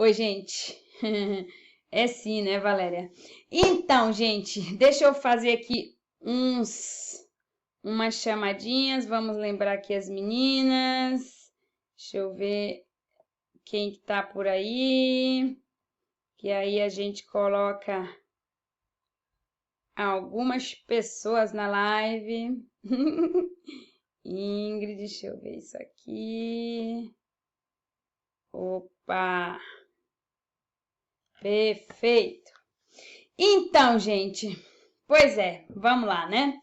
Oi, gente. É sim, né, Valéria? Então, gente, deixa eu fazer aqui umas chamadinhas. Vamos lembrar aqui as meninas. Deixa eu ver quem que tá por aí. Que aí a gente coloca algumas pessoas na live. Ingrid, deixa eu ver isso aqui. Opa! Perfeito. Então, gente, pois é, vamos lá, né?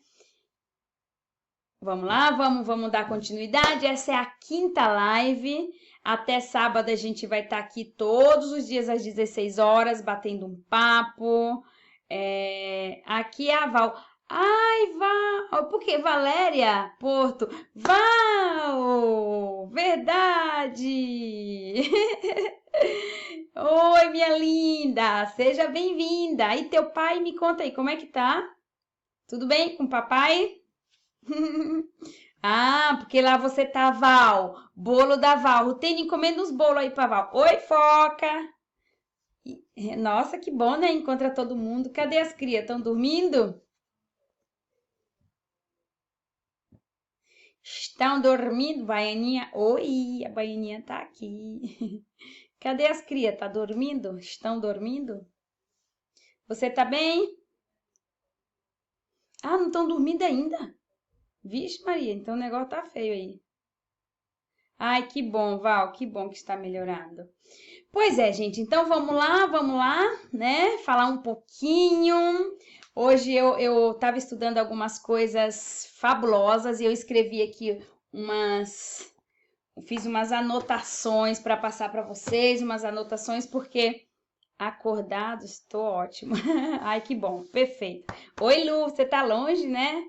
Vamos lá, vamos dar continuidade. Essa é a quinta live. Até sábado a gente vai estar aqui todos os dias às 16 horas, batendo um papo. Aqui é a Val. Ai, Val, por que Valéria Porto? Val, verdade. Oi, minha linda, seja bem-vinda. E teu pai, me conta aí, como é que tá? Tudo bem com o papai? Ah, porque lá você tá, Val. Bolo da Val. Tem encomenda uns bolos aí pra Val. Oi, Foca. Nossa, que bom, né? Encontra todo mundo. Cadê as crias? Estão dormindo? Estão dormindo, Baianinha? Oi, a Baianinha tá aqui. Cadê as crias? Tá dormindo? Estão dormindo? Você tá bem? Ah, não estão dormindo ainda? Vixe, Maria, então o negócio tá feio aí. Ai, que bom, Val, que bom que está melhorando. Pois é, gente, então vamos lá, né? Falar um pouquinho. Hoje eu estava estudando algumas coisas fabulosas e eu escrevi aqui umas. Fiz umas anotações para passar para vocês, umas anotações porque acordado estou ótimo. Ai, que bom, perfeito. Oi, Lu, você tá longe, né?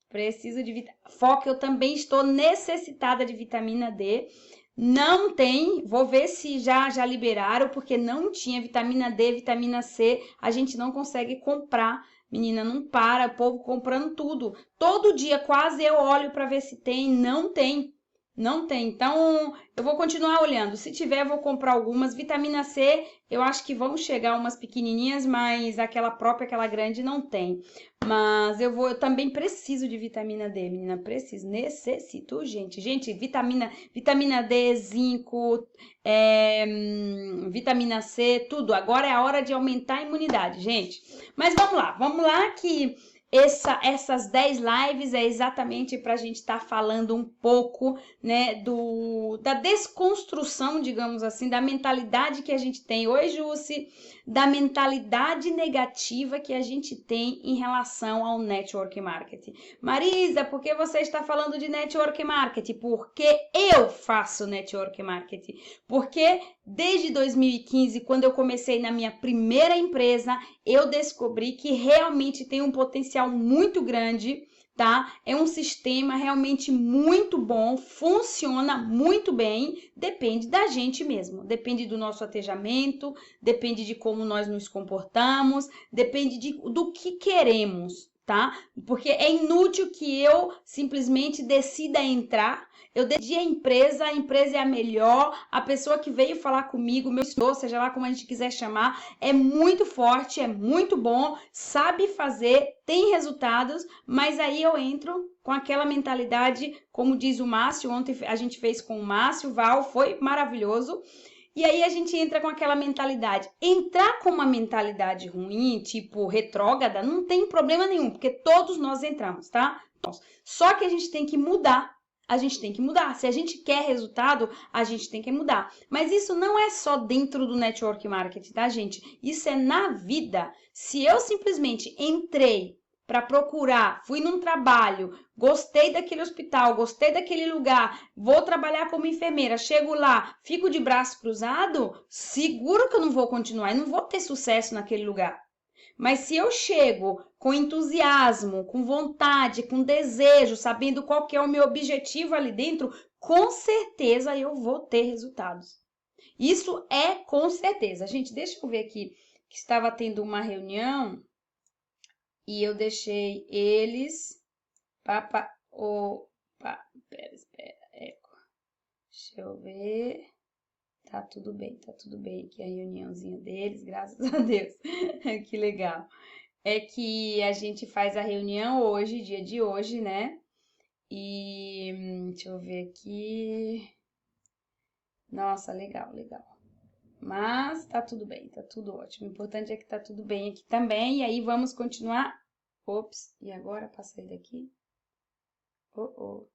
Preciso de Foca, eu também estou necessitada de vitamina D. Não tem, vou ver se já liberaram, porque não tinha vitamina D, vitamina C, a gente não consegue comprar. Menina, não para, o povo comprando tudo. Todo dia quase eu olho para ver se tem, não tem. Não tem. Então, eu vou continuar olhando. Se tiver, eu vou comprar algumas. Vitamina C, eu acho que vão chegar umas pequenininhas, mas aquela própria, aquela grande, não tem. Mas eu também preciso de vitamina D, menina, preciso, necessito, gente. Gente, vitamina D, zinco, vitamina C, tudo. Agora é a hora de aumentar a imunidade, gente. Mas vamos lá que essas 10 lives é exatamente para a gente estar falando um pouco, né, da desconstrução, digamos assim, da mentalidade que a gente tem. Oi, Jussi, da mentalidade negativa que a gente tem em relação ao network marketing. Marisa, por que você está falando de network marketing? Porque eu faço network marketing. Porque desde 2015, quando eu comecei na minha primeira empresa, eu descobri que realmente tem um potencial muito grande, tá? É um sistema realmente muito bom, funciona muito bem, depende da gente mesmo, depende do nosso atejamento, depende de como nós nos comportamos, depende do que queremos, tá? Porque é inútil que eu simplesmente decida entrar, eu decidi a empresa é a melhor, a pessoa que veio falar comigo, meu senhor, seja lá como a gente quiser chamar, é muito forte, é muito bom, sabe fazer, tem resultados, mas aí eu entro com aquela mentalidade, como diz o Márcio, ontem a gente fez com o Márcio, Val, foi maravilhoso. E aí a gente entra com aquela mentalidade. Entrar com uma mentalidade ruim, tipo retrógrada, não tem problema nenhum, porque todos nós entramos, tá? Só que a gente tem que mudar. A gente tem que mudar. Se a gente quer resultado, a gente tem que mudar. Mas isso não é só dentro do network marketing, tá, gente? Isso é na vida. Se eu simplesmente entrei para procurar, fui num trabalho, gostei daquele hospital, gostei daquele lugar, vou trabalhar como enfermeira, chego lá, fico de braço cruzado, seguro que eu não vou continuar, eu não vou ter sucesso naquele lugar. Mas se eu chego com entusiasmo, com vontade, com desejo, sabendo qual que é o meu objetivo ali dentro, com certeza eu vou ter resultados. Isso é com certeza. Gente, deixa eu ver aqui que estava tendo uma reunião e eu deixei eles. Opa, espera, eco. Deixa eu ver. tá tudo bem aqui a reuniãozinha deles, graças a Deus. Que legal. É que a gente faz a reunião hoje, dia de hoje, né? E deixa eu ver aqui. Nossa, legal. Mas tá tudo bem, tá tudo ótimo. O importante é que tá tudo bem aqui também. E aí vamos continuar. Ops, e agora passei daqui. Oh.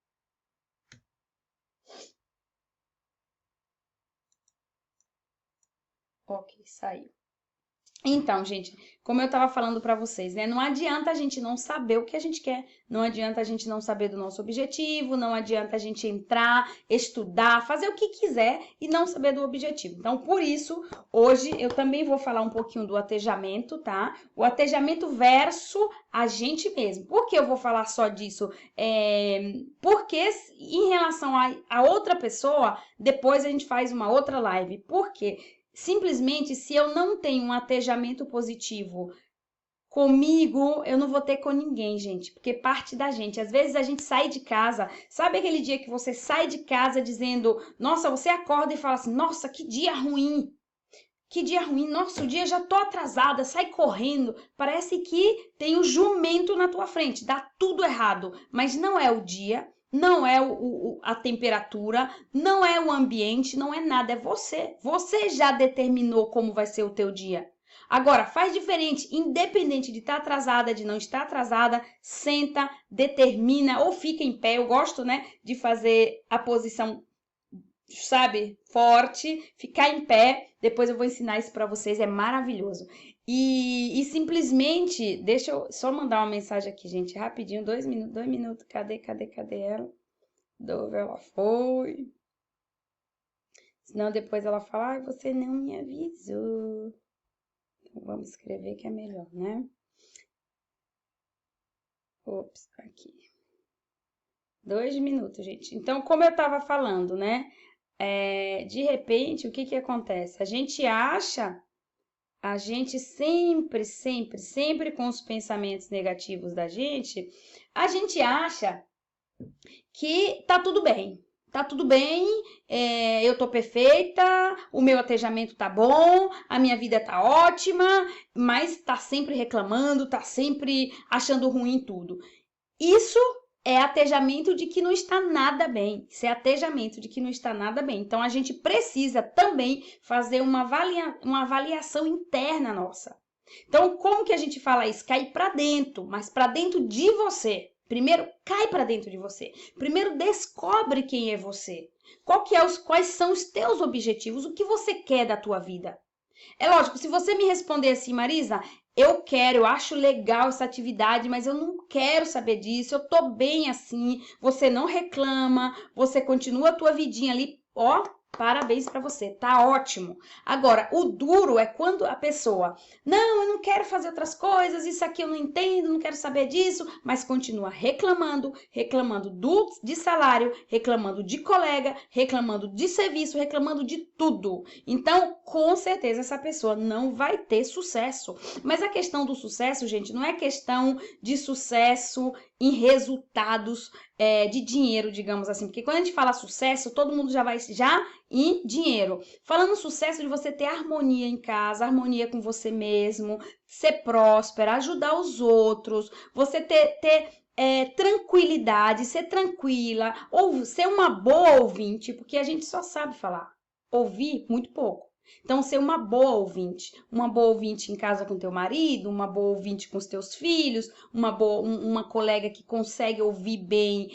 Ok, saiu. Então, gente, como eu estava falando para vocês, né? Não adianta a gente não saber o que a gente quer, não adianta a gente não saber do nosso objetivo, não adianta a gente entrar, estudar, fazer o que quiser e não saber do objetivo. Então, por isso, hoje eu também vou falar um pouquinho do atejamento, tá? O atejamento versus a gente mesmo. Por que eu vou falar só disso? Porque em relação a outra pessoa, depois a gente faz uma outra live. Por quê? Simplesmente, se eu não tenho um atejamento positivo comigo, eu não vou ter com ninguém, gente, porque parte da gente. Às vezes a gente sai de casa, sabe aquele dia que você sai de casa dizendo, nossa, você acorda e fala assim, nossa, que dia ruim, nossa, o dia já tô atrasada, sai correndo, parece que tem um jumento na tua frente, dá tudo errado, mas não é o dia. Não é a temperatura, não é o ambiente, não é nada, é você. Você já determinou como vai ser o teu dia. Agora, faz diferente, independente de estar atrasada, de não estar atrasada, senta, determina ou fica em pé. Eu gosto, né, de fazer a posição, sabe, forte, ficar em pé. Depois eu vou ensinar isso para vocês, é maravilhoso. E simplesmente, deixa eu só mandar uma mensagem aqui, gente, rapidinho, 2 minutos, cadê ela? Ela foi. Senão depois ela fala, ai, você não me avisou. Então, vamos escrever que é melhor, né? Ops, aqui. 2 minutos, gente. Então, como eu tava falando, né? De repente, o que acontece? A gente sempre com os pensamentos negativos da gente, a gente acha que tá tudo bem. Tá tudo bem, eu tô perfeita, o meu atejamento tá bom, a minha vida tá ótima, mas tá sempre reclamando, tá sempre achando ruim tudo. Isso é atejamento de que não está nada bem. Isso é atejamento de que não está nada bem. Então, a gente precisa também fazer uma avaliação interna nossa. Então, como que a gente fala isso? Cair para dentro, mas para dentro de você. Primeiro, cai para dentro de você. Primeiro, descobre quem é você. Quais são os teus objetivos? O que você quer da tua vida? É lógico, se você me responder assim, Marisa, eu acho legal essa atividade, mas eu não quero saber disso, eu tô bem assim, você não reclama, você continua a tua vidinha ali, ó, parabéns para você, tá ótimo. Agora, o duro é quando a pessoa, não, eu não quero fazer outras coisas, isso aqui eu não entendo, não quero saber disso, mas continua reclamando de salário, reclamando de colega, reclamando de serviço, reclamando de tudo. Então, com certeza, essa pessoa não vai ter sucesso. Mas a questão do sucesso, gente, não é questão de sucesso em resultados de dinheiro, digamos assim. Porque quando a gente fala sucesso, todo mundo já vai em dinheiro. Falando sucesso de você ter harmonia em casa, harmonia com você mesmo, ser próspera, ajudar os outros, você ter tranquilidade, ser tranquila, ou ser uma boa ouvinte, porque a gente só sabe falar. Ouvir muito pouco. Então, ser uma boa ouvinte em casa com teu marido, uma boa ouvinte com os teus filhos, uma colega que consegue ouvir bem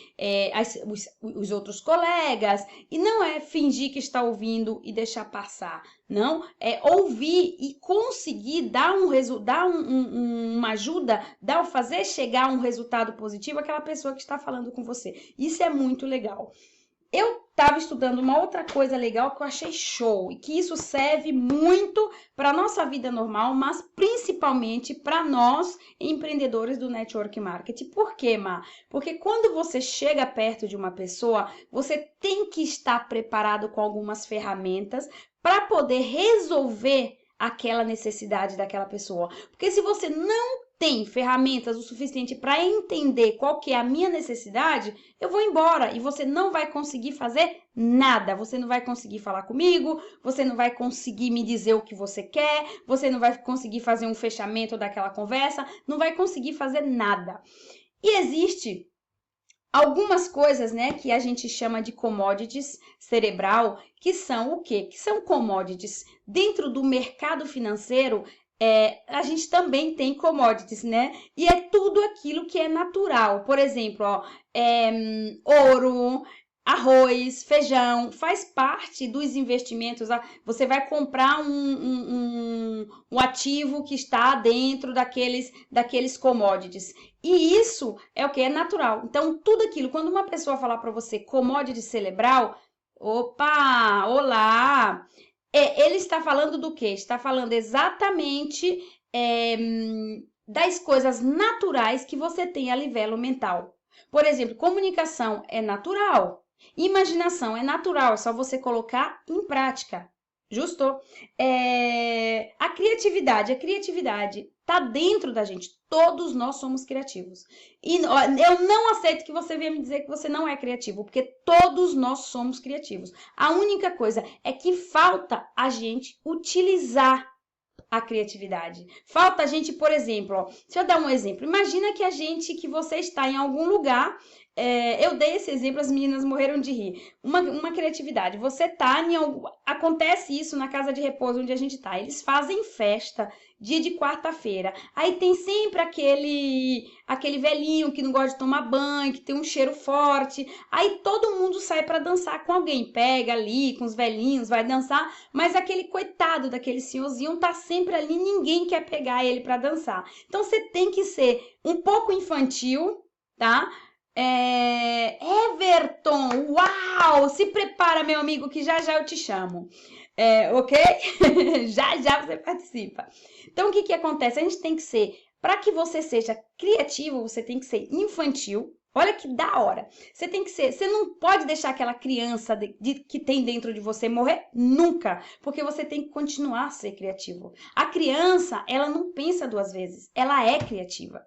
os outros colegas, e não é fingir que está ouvindo e deixar passar, não, é ouvir e conseguir dar uma ajuda, fazer chegar um resultado positivo àquela pessoa que está falando com você. Isso é muito legal. Eu estava estudando uma outra coisa legal que eu achei show e que isso serve muito para a nossa vida normal, mas principalmente para nós empreendedores do Network Marketing. Por quê, Má? Porque quando você chega perto de uma pessoa, você tem que estar preparado com algumas ferramentas para poder resolver aquela necessidade daquela pessoa. Porque se você não tem ferramentas o suficiente para entender qual que é a minha necessidade, eu vou embora e você não vai conseguir fazer nada. Você não vai conseguir falar comigo, você não vai conseguir me dizer o que você quer, você não vai conseguir fazer um fechamento daquela conversa, não vai conseguir fazer nada. E existe algumas coisas, né, que a gente chama de commodities cerebral, que são o quê? Que são commodities. Dentro do mercado financeiro, a gente também tem commodities, né? E é tudo aquilo que é natural. Por exemplo, ó, ouro, arroz, feijão, faz parte dos investimentos. Você vai comprar um ativo que está dentro daqueles commodities. E isso é o que? É natural. Então, tudo aquilo, quando uma pessoa falar para você commodity cerebral, opa, olá, ele está falando do quê? Está falando exatamente das coisas naturais que você tem a nível mental. Por exemplo, comunicação é natural. Imaginação é natural, é só você colocar em prática. Justo? A criatividade está dentro da gente. Todos nós somos criativos. E eu não aceito que você venha me dizer que você não é criativo, porque todos nós somos criativos. A única coisa é que falta a gente utilizar a criatividade. Falta a gente, por exemplo, ó, deixa eu dar um exemplo. Imagina que você está em algum lugar. Eu dei esse exemplo, as meninas morreram de rir. Uma criatividade. Você tá em algum... Acontece isso na casa de repouso onde a gente tá. Eles fazem festa dia de quarta-feira. Aí tem sempre aquele velhinho que não gosta de tomar banho, que tem um cheiro forte. Aí todo mundo sai para dançar com alguém. Pega ali com os velhinhos, vai dançar. Mas aquele coitado daquele senhorzinho tá sempre ali, ninguém quer pegar ele para dançar. Então você tem que ser um pouco infantil, tá? Everton, uau! Se prepara, meu amigo, que já já eu te chamo. Ok? Já já você participa. Então, o que acontece? A gente tem que ser, para que você seja criativo, você tem que ser infantil. Olha que da hora. Você tem que ser, você não pode deixar aquela criança que tem dentro de você morrer nunca, porque você tem que continuar a ser criativo. A criança, ela não pensa duas vezes, ela é criativa.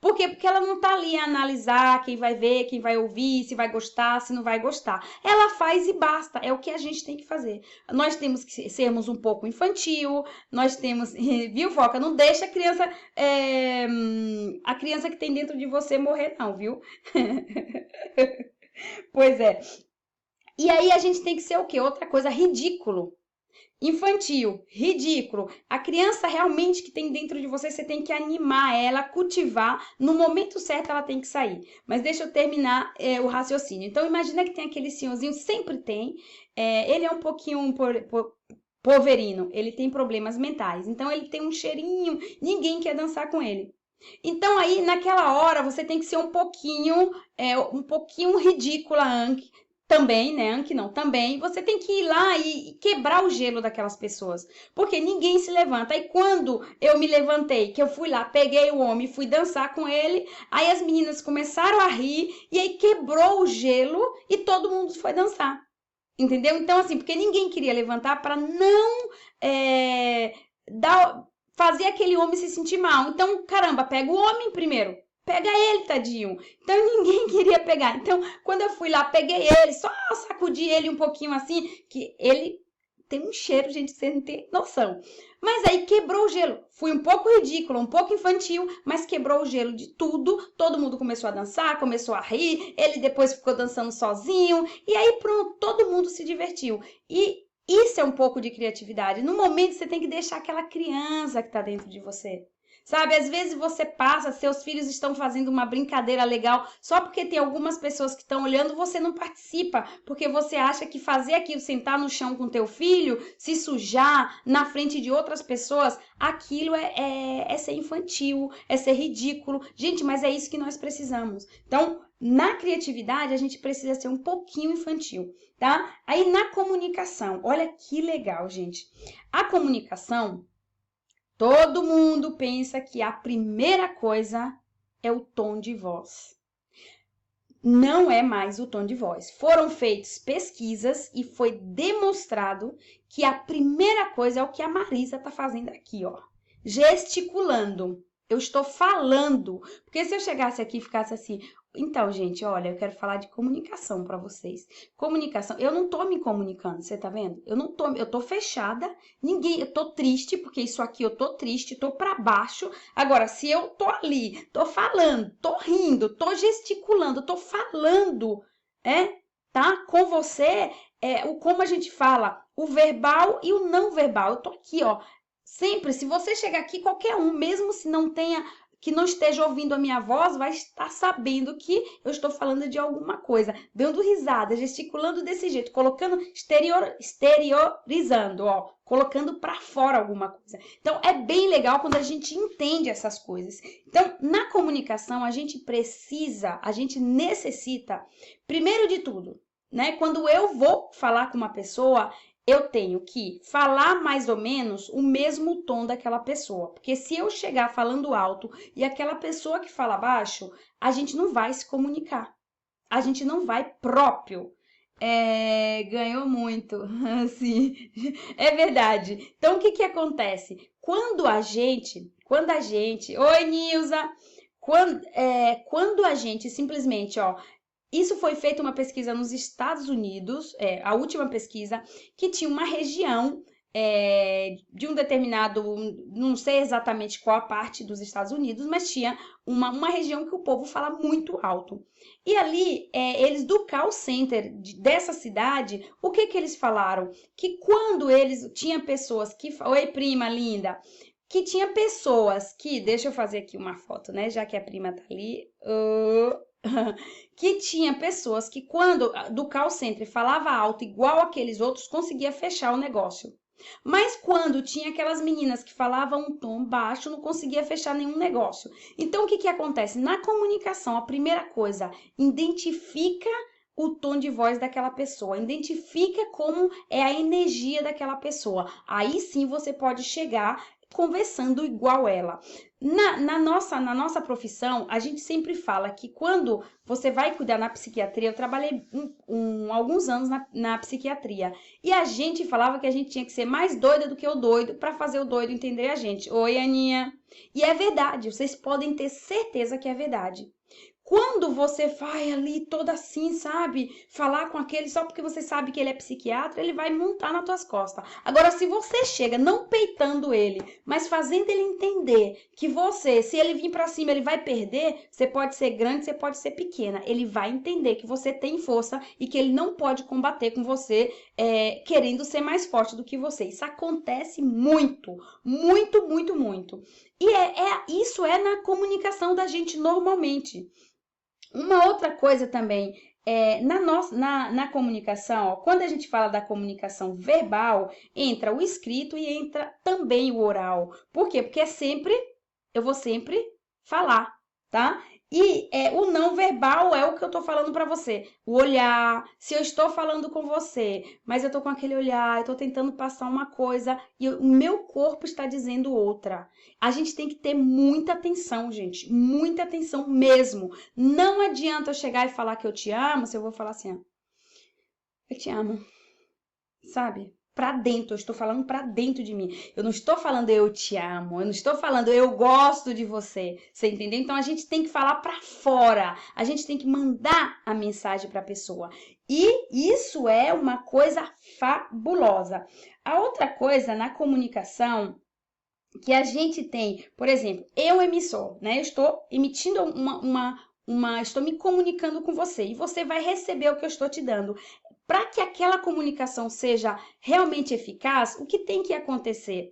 Por quê? Porque ela não tá ali a analisar quem vai ver, quem vai ouvir, se vai gostar, se não vai gostar. Ela faz e basta. É o que a gente tem que fazer. Nós temos que sermos um pouco infantil, nós temos... Viu, Foca? Não deixa a criança que tem dentro de você morrer, não, viu? Pois é. E aí a gente tem que ser o quê? Outra coisa, ridículo. Infantil, ridículo. A criança realmente que tem dentro de você tem que animar ela, cultivar. No momento certo ela tem que sair. Mas deixa eu terminar o raciocínio. Então imagina que tem aquele senhorzinho, sempre tem. Ele é um pouquinho poverino, ele tem problemas mentais. Então ele tem um cheirinho, ninguém quer dançar com ele. Então aí naquela hora você tem que ser um pouquinho ridícula, Anki. Também, né? Anki não, também. Você tem que ir lá e quebrar o gelo daquelas pessoas. Porque ninguém se levanta. E quando eu me levantei, que eu fui lá, peguei o homem, fui dançar com ele, aí as meninas começaram a rir, e aí quebrou o gelo e todo mundo foi dançar. Entendeu? Então, assim, porque ninguém queria levantar para não fazer aquele homem se sentir mal. Então, caramba, pega o homem primeiro. Pega ele, tadinho. Então, ninguém queria pegar. Então, quando eu fui lá, peguei ele, só sacudi ele um pouquinho assim, que ele tem um cheiro, gente, você não tem noção. Mas aí quebrou o gelo. Fui um pouco ridícula, um pouco infantil, mas quebrou o gelo de tudo. Todo mundo começou a dançar, começou a rir. Ele depois ficou dançando sozinho. E aí, pronto, todo mundo se divertiu. E isso é um pouco de criatividade. No momento, você tem que deixar aquela criança que está dentro de você. Sabe, às vezes você passa, seus filhos estão fazendo uma brincadeira legal, só porque tem algumas pessoas que estão olhando, você não participa, porque você acha que fazer aquilo, sentar no chão com teu filho, se sujar na frente de outras pessoas, aquilo é ser infantil, é ser ridículo. Gente, mas é isso que nós precisamos. Então, na criatividade, a gente precisa ser um pouquinho infantil, tá? Aí, na comunicação, olha que legal, gente. A comunicação... Todo mundo pensa que a primeira coisa é o tom de voz. Não é mais o tom de voz. Foram feitas pesquisas e foi demonstrado que a primeira coisa é o que a Marisa está fazendo aqui, ó. Gesticulando. Eu estou falando. Porque se eu chegasse aqui e ficasse assim, então, gente, olha, eu quero falar de comunicação para vocês. Comunicação, eu não tô me comunicando, você tá vendo? Eu tô fechada, eu tô triste, porque isso aqui eu tô triste, tô para baixo. Agora, se eu tô ali, tô falando, tô rindo, tô gesticulando, tô falando, tá? Com você, como a gente fala, o verbal e o não verbal. Eu tô aqui, ó. Sempre, se você chegar aqui, qualquer um, mesmo se não tenha, que não esteja ouvindo a minha voz, vai estar sabendo que eu estou falando de alguma coisa, dando risada, gesticulando desse jeito, colocando, exteriorizando, ó, colocando para fora alguma coisa. Então, é bem legal quando a gente entende essas coisas. Então, na comunicação, a gente necessita, primeiro de tudo, né? Quando eu vou falar com uma pessoa, eu tenho que falar mais ou menos o mesmo tom daquela pessoa. Porque se eu chegar falando alto e aquela pessoa que fala baixo, a gente não vai se comunicar. A gente não vai próprio. Ganhou muito, assim, é verdade. Então, o que acontece? Quando a gente, oi Nilza, quando a gente simplesmente, ó, isso foi feita uma pesquisa nos Estados Unidos, a última pesquisa, que tinha uma região de um determinado, não sei exatamente qual a parte dos Estados Unidos, mas tinha uma região que o povo fala muito alto. E ali, eles do call center dessa cidade, o que eles falaram? Que quando eles tinha pessoas que... Oi, prima linda! Que tinha pessoas que... Deixa eu fazer aqui uma foto, né? Já que a prima tá ali... que tinha pessoas que quando do call center falava alto igual aqueles outros, conseguia fechar o negócio. Mas quando tinha aquelas meninas que falavam um tom baixo, não conseguia fechar nenhum negócio. Então, o que acontece? Na comunicação, a primeira coisa, identifica o tom de voz daquela pessoa, identifica como é a energia daquela pessoa. Aí sim você pode chegar conversando igual ela. Na nossa profissão, a gente sempre fala que quando você vai cuidar na psiquiatria, eu trabalhei alguns anos na psiquiatria, e a gente falava que a gente tinha que ser mais doida do que o doido para fazer o doido entender a gente. Oi, Aninha. E é verdade, vocês podem ter certeza que é verdade. Quando você vai ali toda assim, sabe, falar com aquele só porque você sabe que ele é psiquiatra, ele vai montar nas tuas costas. Agora, se você chega não peitando ele, mas fazendo ele entender que você, se ele vir para cima, ele vai perder, você pode ser grande, você pode ser pequena. Ele vai entender que você tem força e que ele não pode combater com você querendo ser mais forte do que você. Isso acontece muito, muito, muito, muito. E isso é na comunicação da gente normalmente. Uma outra coisa também, na comunicação, ó, quando a gente fala da comunicação verbal, entra o escrito e entra também o oral. Por quê? Porque eu vou sempre falar, tá? E o não verbal é o que eu tô falando para você. O olhar, se eu estou falando com você, mas eu tô com aquele olhar, eu tô tentando passar uma coisa e o meu corpo está dizendo outra. A gente tem que ter muita atenção, gente, muita atenção mesmo. Não adianta eu chegar e falar que eu te amo, se eu vou falar assim, ó, eu te amo, sabe? Pra dentro, eu estou falando pra dentro de mim. Eu não estou falando eu te amo, eu não estou falando eu gosto de você. Você entendeu? Então a gente tem que falar pra fora. A gente tem que mandar a mensagem pra pessoa. E isso é uma coisa fabulosa. A outra coisa na comunicação que a gente tem, por exemplo, eu emissor, né? Eu estou emitindo estou me comunicando com você e você vai receber o que eu estou te dando. Para que aquela comunicação seja realmente eficaz, o que tem que acontecer?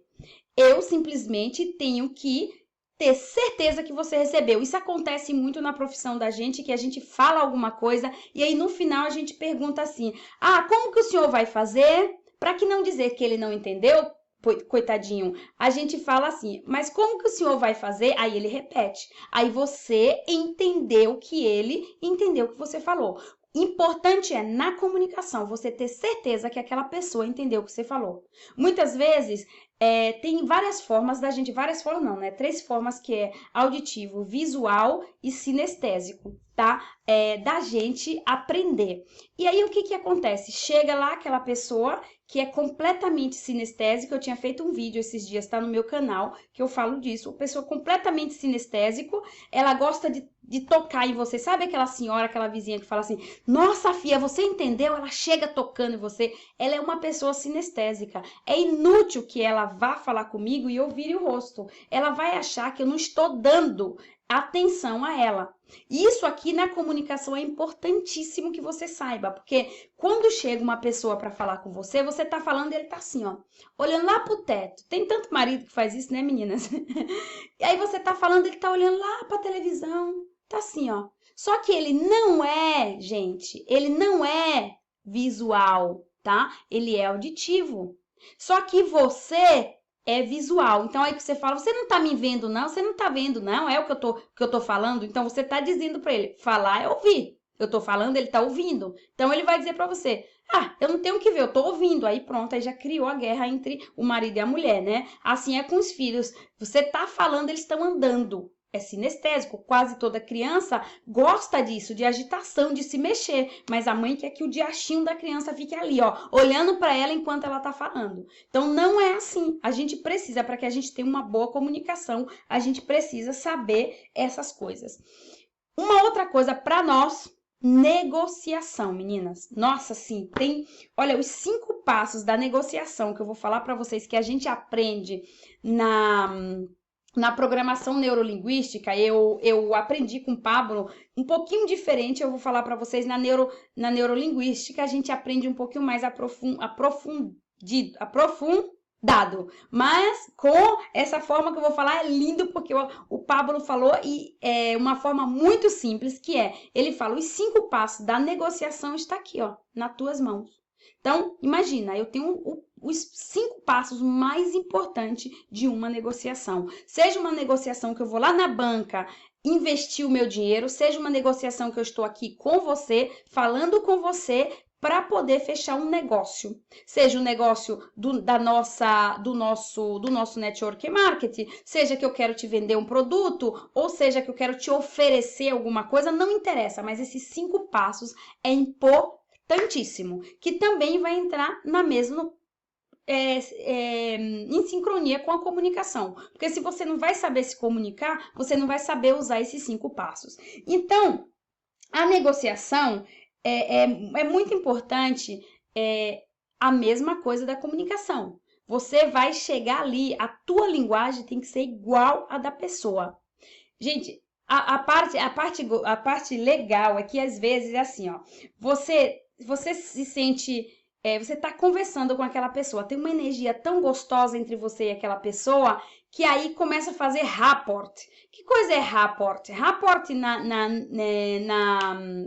Eu simplesmente tenho que ter certeza que você recebeu. Isso acontece muito na profissão da gente, que a gente fala alguma coisa e aí no final a gente pergunta assim: como que o senhor vai fazer? Para que não dizer que ele não entendeu, coitadinho, a gente fala assim, mas como que o senhor vai fazer? Aí ele repete. Aí você entendeu que ele entendeu o que você falou. Importante é, na comunicação, você ter certeza que aquela pessoa entendeu o que você falou. Muitas vezes, tem várias formas da gente, várias formas não, né? 3 formas que é auditivo, visual e sinestésico, tá? Da gente aprender. E aí, o que acontece? Chega lá aquela pessoa que é completamente sinestésico. Eu tinha feito um vídeo esses dias, tá no meu canal, que eu falo disso. Uma pessoa completamente sinestésico, ela gosta de tocar em você. Sabe aquela senhora, aquela vizinha que fala assim, nossa, filha, você entendeu? Ela chega tocando em você. Ela é uma pessoa sinestésica. É inútil que ela vá falar comigo e eu vire o rosto. Ela vai achar que eu não estou dando atenção a ela. Isso aqui na comunicação é importantíssimo que você saiba, porque quando chega uma pessoa para falar com você, você tá falando e ele tá assim, ó, olhando lá pro teto. Tem tanto marido que faz isso, né, meninas? E aí você tá falando, ele tá olhando lá pra televisão, tá assim, ó. Só que ele não é, gente, ele não é visual, tá? Ele é auditivo. Só que você é visual. Então, aí que você fala, você não tá me vendo, não? Você não tá vendo, não? É o que eu tô falando? Então, você tá dizendo para ele, falar é ouvir. Eu tô falando, ele tá ouvindo. Então, ele vai dizer para você, ah, eu não tenho que ver, eu tô ouvindo. Aí, pronto, aí já criou a guerra entre o marido e a mulher, né? Assim é com os filhos. Você tá falando, eles estão andando. É sinestésico, quase toda criança gosta disso, de agitação, de se mexer, mas a mãe quer que o diachinho da criança fique ali, ó, olhando para ela enquanto ela tá falando. Então não é assim. A gente precisa, para que a gente tenha uma boa comunicação, a gente precisa saber essas coisas. Uma outra coisa para nós, negociação, meninas. Nossa, sim, tem, olha, os 5 passos da negociação que eu vou falar para vocês que a gente aprende na programação neurolinguística. Eu aprendi com o Pablo um pouquinho diferente. Eu vou falar para vocês na neurolinguística, a gente aprende um pouquinho mais aprofundado. Mas com essa forma que eu vou falar é lindo, porque o Pablo falou e é uma forma muito simples, que é, ele fala, os 5 passos da negociação está aqui, ó, nas tuas mãos. Então, imagina, eu tenho os 5 passos mais importantes de uma negociação. Seja uma negociação que eu vou lá na banca investir o meu dinheiro, seja uma negociação que eu estou aqui com você, falando com você, para poder fechar um negócio. Seja um negócio do nosso network marketing, seja que eu quero te vender um produto, ou seja que eu quero te oferecer alguma coisa, não interessa, mas esses 5 passos é importantíssimo, que também vai entrar na mesma em sincronia com a comunicação, porque se você não vai saber se comunicar, você não vai saber usar esses 5 passos. Então, a negociação é muito importante, a mesma coisa da comunicação. Você vai chegar ali, a tua linguagem tem que ser igual à da pessoa. Gente, a parte legal é que às vezes é assim, ó, você se sente, você tá conversando com aquela pessoa, tem uma energia tão gostosa entre você e aquela pessoa, que aí começa a fazer rapport. Que coisa é rapport? Rapport na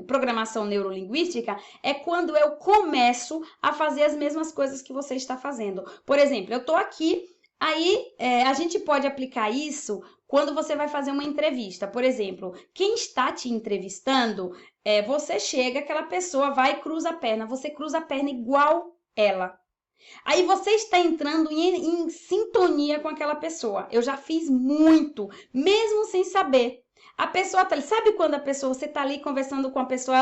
programação neurolinguística é quando eu começo a fazer as mesmas coisas que você está fazendo. Por exemplo, eu tô aqui, aí a gente pode aplicar isso quando você vai fazer uma entrevista. Por exemplo, quem está te entrevistando, você chega, aquela pessoa vai e cruza a perna, você cruza a perna igual ela. Aí você está entrando em sintonia com aquela pessoa. Eu já fiz muito, mesmo sem saber. A pessoa tá ali, sabe quando a pessoa, você tá ali conversando com a pessoa,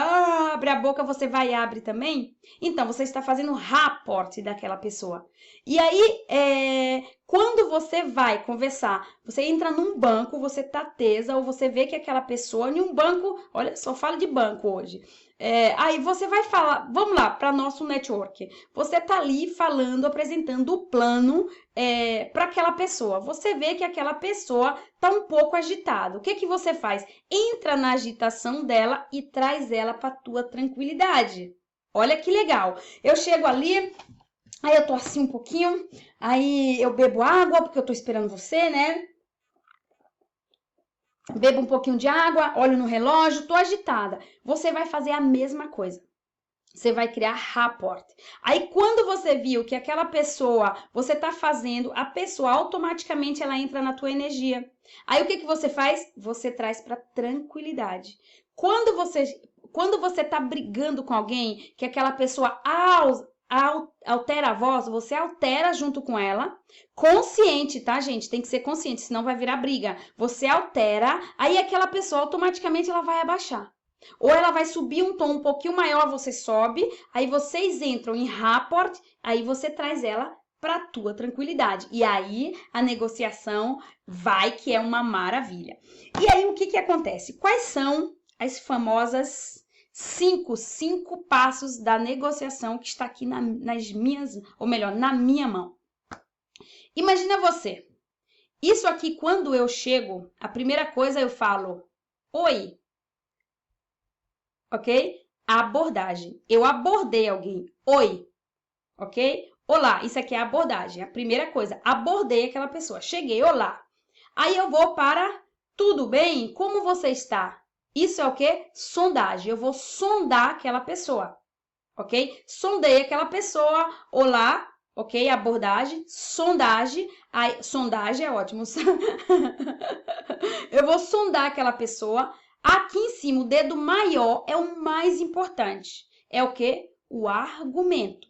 abre a boca, você vai e abre também? Então, você está fazendo rapport daquela pessoa. E aí, quando você vai conversar, você entra num banco, você tá tesa, ou você vê que aquela pessoa, em um banco, olha só, falo de banco hoje. Aí você vai falar, vamos lá, para nosso network. Você tá ali falando, apresentando o plano para aquela pessoa. Você vê que aquela pessoa tá um pouco agitada. O que que você faz? Entra na agitação dela e traz ela para tua tranquilidade. Olha que legal. Eu chego ali, aí eu tô assim um pouquinho, aí eu bebo água, porque eu tô esperando você, né? Bebo um pouquinho de água, olho no relógio, tô agitada. Você vai fazer a mesma coisa. Você vai criar rapport. Aí, quando você viu que aquela pessoa, você tá fazendo, a pessoa automaticamente ela entra na tua energia. Aí, o que que você faz? Você traz para tranquilidade. Quando você tá brigando com alguém, que aquela pessoa altera a voz, você altera junto com ela, consciente, tá, gente? Tem que ser consciente, senão vai virar briga. Você altera, aí aquela pessoa automaticamente ela vai abaixar. Ou ela vai subir um tom um pouquinho maior, você sobe, aí vocês entram em rapport, aí você traz ela para a tua tranquilidade. E aí a negociação vai, que é uma maravilha. E aí o que acontece? Quais são as famosas cinco passos da negociação que está aqui nas minhas, ou melhor, na minha mão? Imagina você. Isso aqui, quando eu chego, a primeira coisa eu falo, oi, ok? A abordagem. Eu abordei alguém, oi, ok? Olá, isso aqui é a abordagem. A primeira coisa, abordei aquela pessoa. Cheguei, olá. Aí eu vou para, tudo bem? Como você está? Isso é o quê? Sondagem. Eu vou sondar aquela pessoa, ok? Sondei aquela pessoa, olá, ok? Abordagem, sondagem. Aí, sondagem é ótimo. Eu vou sondar aquela pessoa. Aqui em cima, o dedo maior é o mais importante. É o quê? O argumento.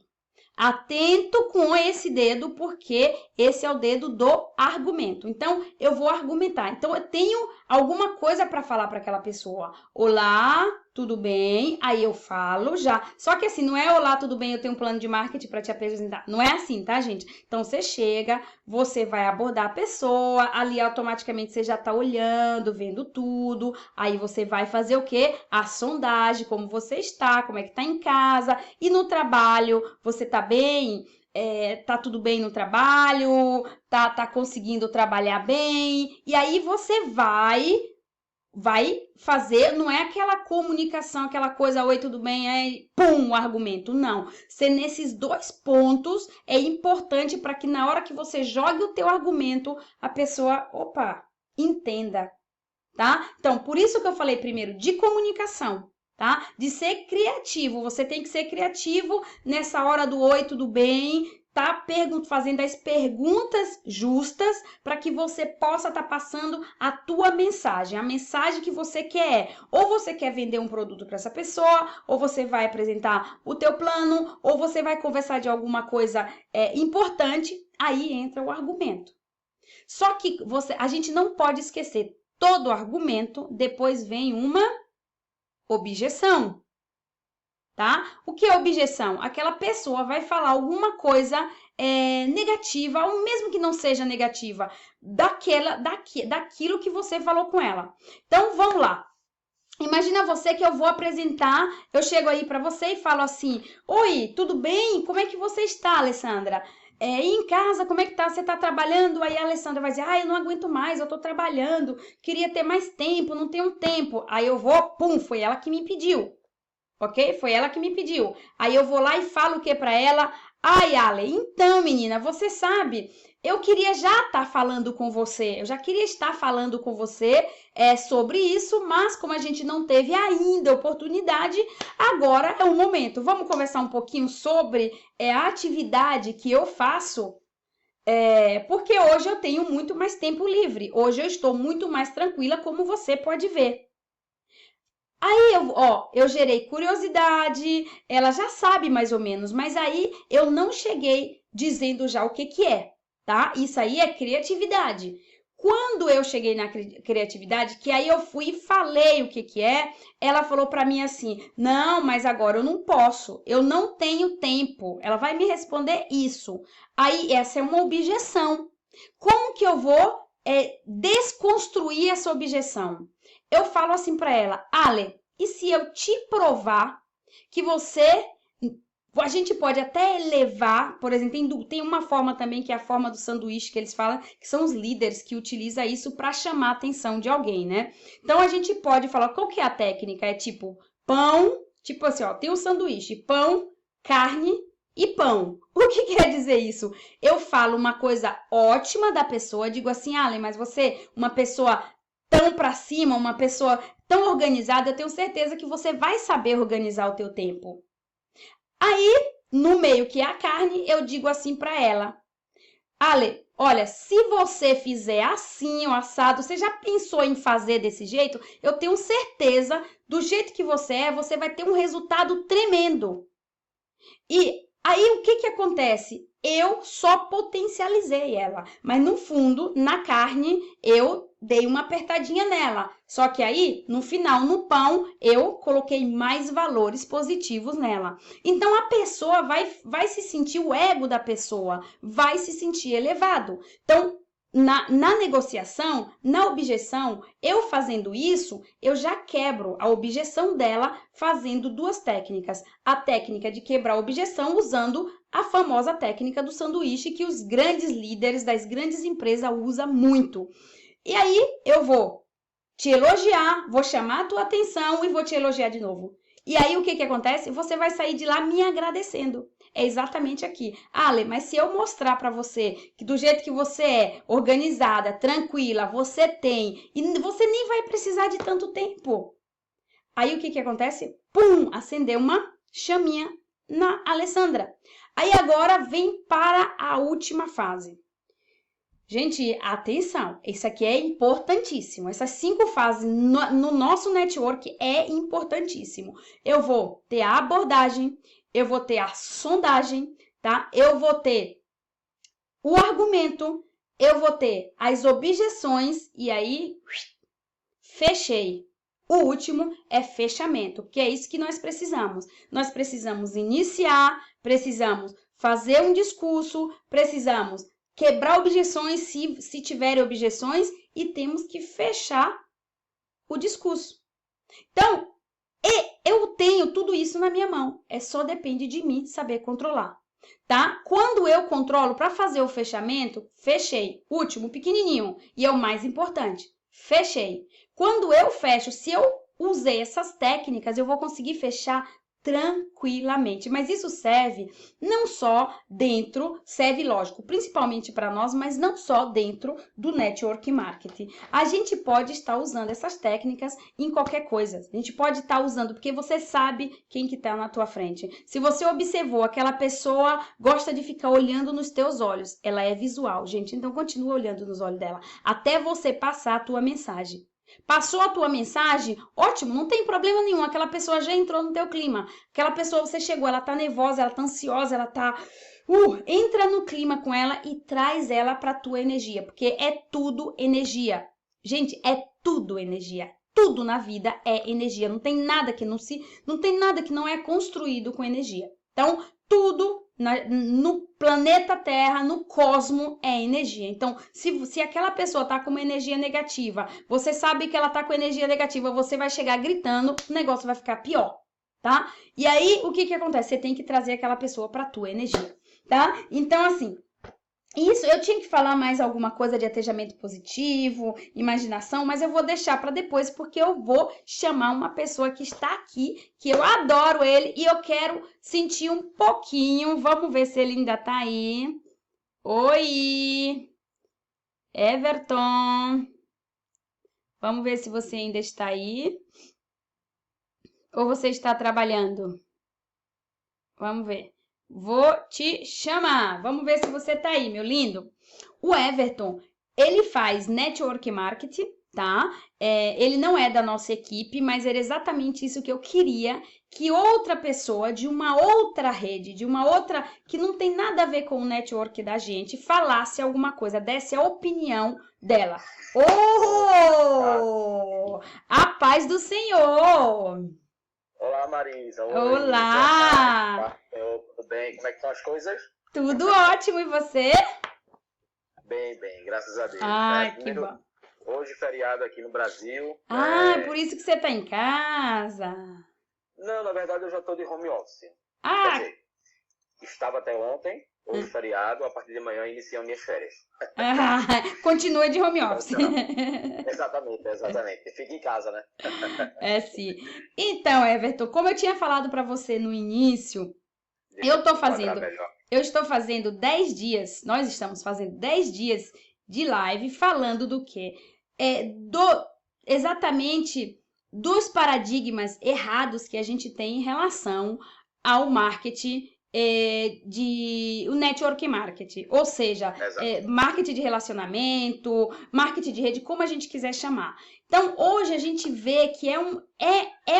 Atento com esse dedo, porque esse é o dedo do argumento. Então, eu vou argumentar. Então, eu tenho alguma coisa para falar para aquela pessoa. Olá, tudo bem? Aí eu falo já. Só que assim, não é olá, tudo bem, eu tenho um plano de marketing para te apresentar. Não é assim, tá, gente? Então, você chega, você vai abordar a pessoa, ali automaticamente você já tá olhando, vendo tudo. Aí você vai fazer o quê? A sondagem, como você está, como é que tá em casa. E no trabalho, você tá bem? Tá tudo bem no trabalho? Tá conseguindo trabalhar bem? E aí você vai fazer, não é aquela comunicação, aquela coisa, oi, tudo bem, pum, o argumento, não. Ser nesses dois pontos é importante para que na hora que você jogue o teu argumento, a pessoa, opa, entenda, tá? Então, por isso que eu falei primeiro de comunicação, tá? De ser criativo, você tem que ser criativo nessa hora do oi, tudo bem, tá fazendo as perguntas justas para que você possa estar passando a tua mensagem, a mensagem que você quer. Ou você quer vender um produto para essa pessoa, ou você vai apresentar o teu plano, ou você vai conversar de alguma coisa importante, aí entra o argumento. Só que a gente não pode esquecer, todo argumento, depois vem uma objeção. Tá? O que é objeção? Aquela pessoa vai falar alguma coisa negativa, ou mesmo que não seja negativa, daquilo que você falou com ela. Então, vamos lá. Imagina você que eu vou apresentar, eu chego aí para você e falo assim, oi, tudo bem? Como é que você está, Alessandra? E em casa, como é que tá? Você tá trabalhando? Aí a Alessandra vai dizer, eu não aguento mais, eu tô trabalhando, queria ter mais tempo, não tenho tempo. Aí eu vou, pum, foi ela que me pediu. Ok? Foi ela que me pediu. Aí eu vou lá e falo o que para ela? Ai, Ale, então, menina, você sabe, eu queria já estar falando com você, eu já queria estar falando com você sobre isso, mas como a gente não teve ainda oportunidade, agora é o momento. Vamos conversar um pouquinho sobre a atividade que eu faço? Porque hoje eu tenho muito mais tempo livre, hoje eu estou muito mais tranquila, como você pode ver. Aí eu gerei curiosidade, ela já sabe mais ou menos, mas aí eu não cheguei dizendo já o que é, tá? Isso aí é criatividade. Quando eu cheguei na criatividade, que aí eu fui e falei o que é, ela falou para mim assim, não, mas agora eu não posso, eu não tenho tempo. Ela vai me responder isso. Aí essa é uma objeção. Como que eu vou desconstruir essa objeção? Eu falo assim para ela, Ale, e se eu te provar que a gente pode até elevar, por exemplo, tem uma forma também que é a forma do sanduíche que eles falam, que são os líderes que utilizam isso para chamar a atenção de alguém, né? Então a gente pode falar, qual que é a técnica? É tipo pão, tipo assim, ó, tem o sanduíche, pão, carne e pão. O que quer dizer isso? Eu falo uma coisa ótima da pessoa, digo assim, Ale, mas você, uma pessoa tão para cima, uma pessoa tão organizada, eu tenho certeza que você vai saber organizar o teu tempo. Aí, no meio que é a carne, eu digo assim para ela, Ale, olha, se você fizer assim, o assado, você já pensou em fazer desse jeito? Eu tenho certeza, do jeito que você vai ter um resultado tremendo. E aí, o que acontece? Eu só potencializei ela, mas no fundo, na carne, eu dei uma apertadinha nela. Só que aí, no final, no pão, eu coloquei mais valores positivos nela. Então, a pessoa vai se sentir, o ego da pessoa vai se sentir elevado. Então, na negociação, na objeção, eu fazendo isso, eu já quebro a objeção dela fazendo duas técnicas. A técnica de quebrar a objeção usando a famosa técnica do sanduíche que os grandes líderes das grandes empresas usam muito. E aí eu vou te elogiar, vou chamar a tua atenção e vou te elogiar de novo. E aí o que acontece? Você vai sair de lá me agradecendo. É exatamente aqui. Ale, mas se eu mostrar para você que do jeito que você é, organizada, tranquila, você tem, e você nem vai precisar de tanto tempo. Aí o que acontece? Pum! Acendeu uma chaminha na Alessandra. Aí agora vem para a última fase. Gente, atenção, isso aqui é importantíssimo. Essas 5 fases no nosso network é importantíssimo. Eu vou ter a abordagem, eu vou ter a sondagem, tá? Eu vou ter o argumento, eu vou ter as objeções e aí fechei. O último é fechamento, que é isso que nós precisamos. Nós precisamos iniciar, precisamos fazer um discurso, precisamos quebrar objeções se tiverem objeções e temos que fechar o discurso. Então, eu tenho tudo isso na minha mão. Só depende de mim saber controlar, tá? Quando eu controlo para fazer o fechamento, fechei. Último, pequenininho, e é o mais importante. Fechei. Quando eu fecho, se eu usei essas técnicas, eu vou conseguir fechar tranquilamente. Mas isso serve não só dentro, serve, lógico, principalmente para nós, mas não só dentro do network marketing. A gente pode estar usando essas técnicas em qualquer coisa. A gente pode estar usando, porque você sabe quem que está na tua frente. Se você observou, aquela pessoa gosta de ficar olhando nos teus olhos. Ela é visual, gente. Então, continua olhando nos olhos dela, até você passar a tua mensagem. Passou a tua mensagem? Ótimo, não tem problema nenhum. Aquela pessoa já entrou no teu clima. Aquela pessoa, você chegou, ela tá nervosa, ela tá ansiosa, ela tá... entra no clima com ela e traz ela pra tua energia, porque é tudo energia. Gente, é tudo energia. Tudo na vida é energia. Não tem nada que não é construído com energia. Então, tudo no planeta Terra, no cosmo, é energia. Então, se aquela pessoa está com uma energia negativa, você sabe que ela está com energia negativa, você vai chegar gritando, o negócio vai ficar pior, tá? E aí, o que acontece? Você tem que trazer aquela pessoa para a tua energia, tá? Então, assim, isso, eu tinha que falar mais alguma coisa de atejamento positivo, imaginação, mas eu vou deixar para depois, porque eu vou chamar uma pessoa que está aqui, que eu adoro ele e eu quero sentir um pouquinho. Vamos ver se ele ainda está aí. Oi, Everton. Vamos ver se você ainda está aí. Ou você está trabalhando? Vamos ver. Vou te chamar. Vamos ver se você tá aí, meu lindo. O Everton, ele faz network marketing, tá? Ele não é da nossa equipe, mas era exatamente isso que eu queria, que outra pessoa de uma outra rede, de uma outra que não tem nada a ver com o network da gente, falasse alguma coisa, desse a opinião dela. Oh! A paz do Senhor! Olá, Marisa. Olá! Tudo bem? Como é que estão as coisas? Tudo ótimo, e você? Bem, graças a Deus. Que bom. Hoje, feriado aqui no Brasil. Por isso que você está em casa. Não, na verdade, eu já estou de home office. Quer dizer, estava até ontem, hoje feriado, a partir de amanhã iniciam minhas férias. Continua de home office. Exatamente. Fica em casa, né? Sim. Então, Everton, como eu tinha falado para você no início, eu estou fazendo 10 dias, nós estamos fazendo 10 dias de live falando do quê? Exatamente dos paradigmas errados que a gente tem em relação ao marketing o network marketing, ou seja, marketing de relacionamento, marketing de rede, como a gente quiser chamar. Então, hoje a gente vê que é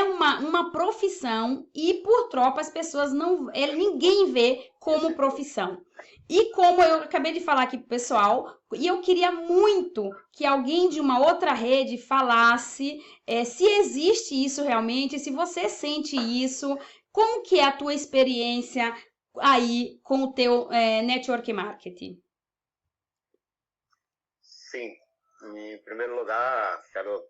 uma profissão e por troca as pessoas ninguém vê como profissão. E como eu acabei de falar aqui pro pessoal, e eu queria muito que alguém de uma outra rede falasse se existe isso realmente, se você sente isso, como que é a tua experiência aí com o teu network marketing? Sim, em primeiro lugar, quero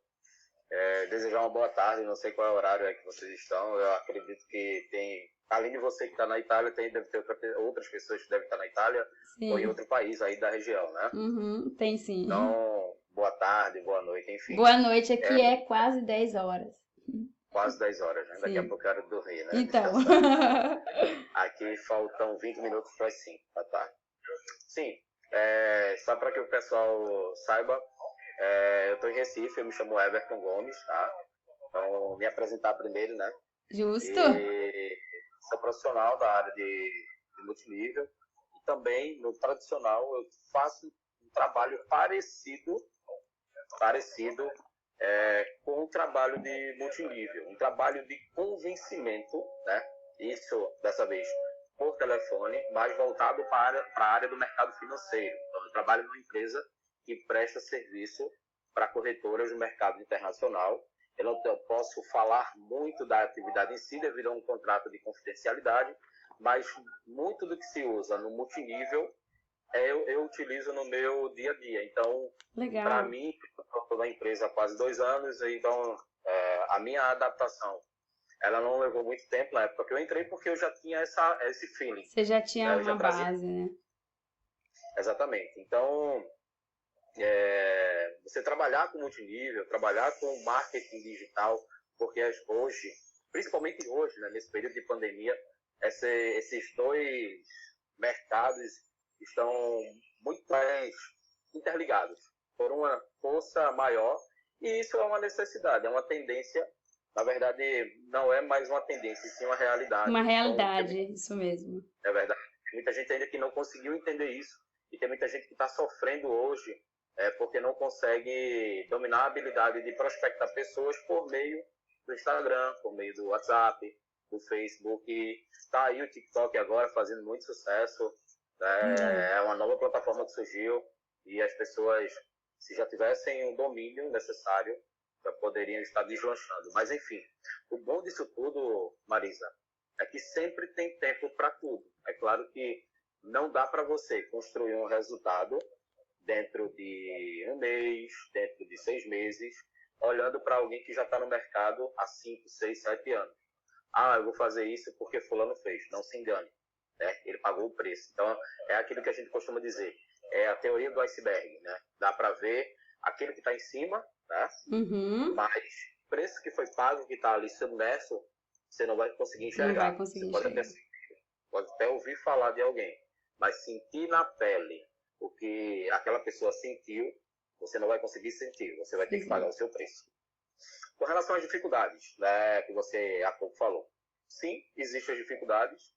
desejar uma boa tarde. Não sei qual é o horário que vocês estão. Eu acredito que tem, além de você que está na Itália, deve ter outras pessoas que devem estar na Itália ou em outro país aí da região, né? Uhum, tem sim. Então, boa tarde, boa noite, enfim. Boa noite, aqui é quase 10 horas. Quase 10 horas, né? Sim. Daqui a pouco eu quero dormir, né? Então. Aqui faltam 20 minutos para as 5 da tarde. Sim, só para que o pessoal saiba, eu estou em Recife, eu me chamo Everton Gomes, tá? Então, me apresentar primeiro, né? Justo. E sou profissional da área de multinível e também, no tradicional, eu faço um trabalho parecido com o trabalho de multinível, um trabalho de convencimento, né? Isso, dessa vez, por telefone, mas voltado para a área do mercado financeiro. Então, eu trabalho numa empresa que presta serviço para corretoras do mercado internacional. Eu não posso falar muito da atividade em si, devido a um contrato de confidencialidade, mas muito do que se usa no multinível eu utilizo no meu dia a dia. Então, para mim, eu estou na empresa há quase 2 anos, então a minha adaptação ela não levou muito tempo na época que eu entrei, porque eu já tinha esse feeling. Você já tinha uma base, né? Exatamente. Então, você trabalhar com multinível, trabalhar com marketing digital, porque hoje, principalmente hoje, né, nesse período de pandemia, esses dois mercados estão muito mais interligados por uma força maior, e isso é uma necessidade, é uma tendência. Na verdade, não é mais uma tendência, sim uma realidade. Uma realidade, então, isso mesmo. É verdade. Tem muita gente ainda que não conseguiu entender isso, e tem muita gente que está sofrendo hoje porque não consegue dominar a habilidade de prospectar pessoas por meio do Instagram, por meio do WhatsApp, do Facebook. Está aí o TikTok agora fazendo muito sucesso. É uma nova plataforma que surgiu, e as pessoas, se já tivessem um domínio necessário, já poderiam estar deslanchando. Mas, enfim, o bom disso tudo, Marisa, é que sempre tem tempo para tudo. É claro que não dá para você construir um resultado dentro de 1 mês, dentro de 6 meses, olhando para alguém que já está no mercado há 5, 6, 7 anos. Eu vou fazer isso porque fulano fez. Não se engane. Ele pagou o preço. Então, é aquilo que a gente costuma dizer. É a teoria do iceberg, né? Dá para ver aquilo que está em cima, né? Uhum. Mas o preço que foi pago, que está ali submerso, você não vai conseguir enxergar. Não vai conseguir enxergar. Pode até ouvir falar de alguém, mas sentir na pele o que aquela pessoa sentiu, você não vai conseguir sentir. Você vai ter que pagar o seu preço. Com relação às dificuldades, né, que você há pouco falou. Sim, existem as dificuldades.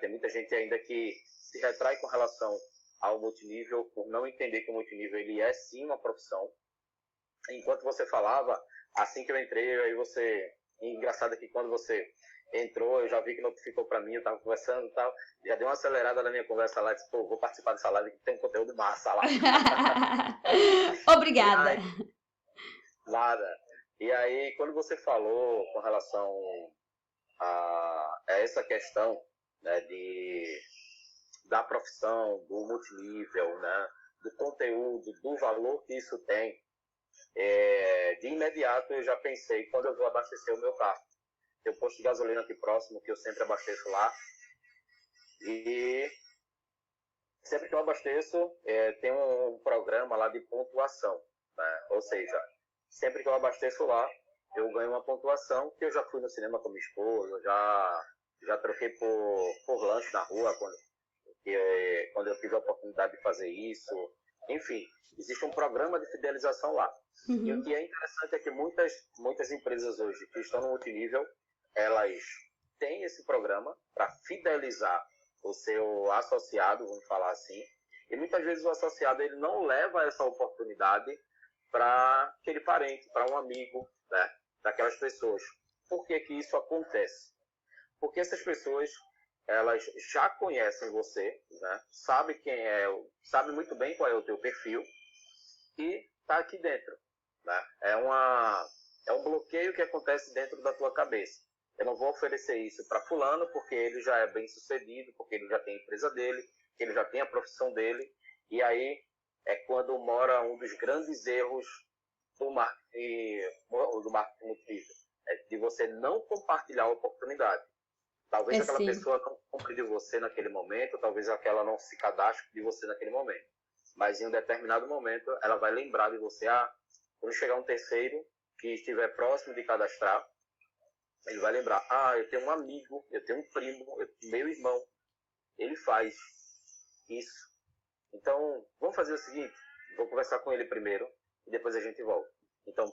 Tem muita gente ainda que se retrai com relação ao multinível, por não entender que o multinível ele é sim uma profissão. Enquanto você falava, assim que eu entrei, aí você... Engraçado que quando você entrou, eu já vi que notificou para mim, eu estava conversando e tal, já deu uma acelerada na minha conversa lá, disse, vou participar dessa live que tem um conteúdo massa lá. Obrigada. Aí, nada. E aí, quando você falou com relação a essa questão, né, da profissão, do multinível, né, do conteúdo, do valor que isso tem, de imediato eu já pensei, quando eu vou abastecer o meu carro. Tem um posto de gasolina aqui próximo, que eu sempre abasteço lá, e sempre que eu abasteço, tem um programa lá de pontuação, né? Ou seja, sempre que eu abasteço lá, eu ganho uma pontuação, que eu já fui no cinema com minha esposa, já troquei por lanche na rua, quando eu tive a oportunidade de fazer isso. Enfim, existe um programa de fidelização lá. Uhum. E o que é interessante é que muitas empresas hoje que estão no multinível, elas tem esse programa para fidelizar o seu associado, vamos falar assim, e muitas vezes o associado ele não leva essa oportunidade para aquele parente, para um amigo, né, daquelas pessoas. Por que que isso acontece? Porque essas pessoas, elas já conhecem você, né, sabe quem é, sabe muito bem qual é o teu perfil e está aqui dentro, né? É um bloqueio que acontece dentro da tua cabeça. Eu não vou oferecer isso para fulano porque ele já é bem sucedido, porque ele já tem a empresa dele, ele já tem a profissão dele, e aí é quando mora um dos grandes erros do marketing multinível, é de você não compartilhar a oportunidade. Talvez aquela sim. pessoa não compre de você naquele momento, talvez aquela não se cadastre de você naquele momento, mas em um determinado momento ela vai lembrar de você. Quando chegar um terceiro que estiver próximo de cadastrar, ele vai lembrar, eu tenho um amigo, eu tenho um primo, meu irmão, ele faz isso. Então, vamos fazer o seguinte, vou conversar com ele primeiro e depois a gente volta. Então,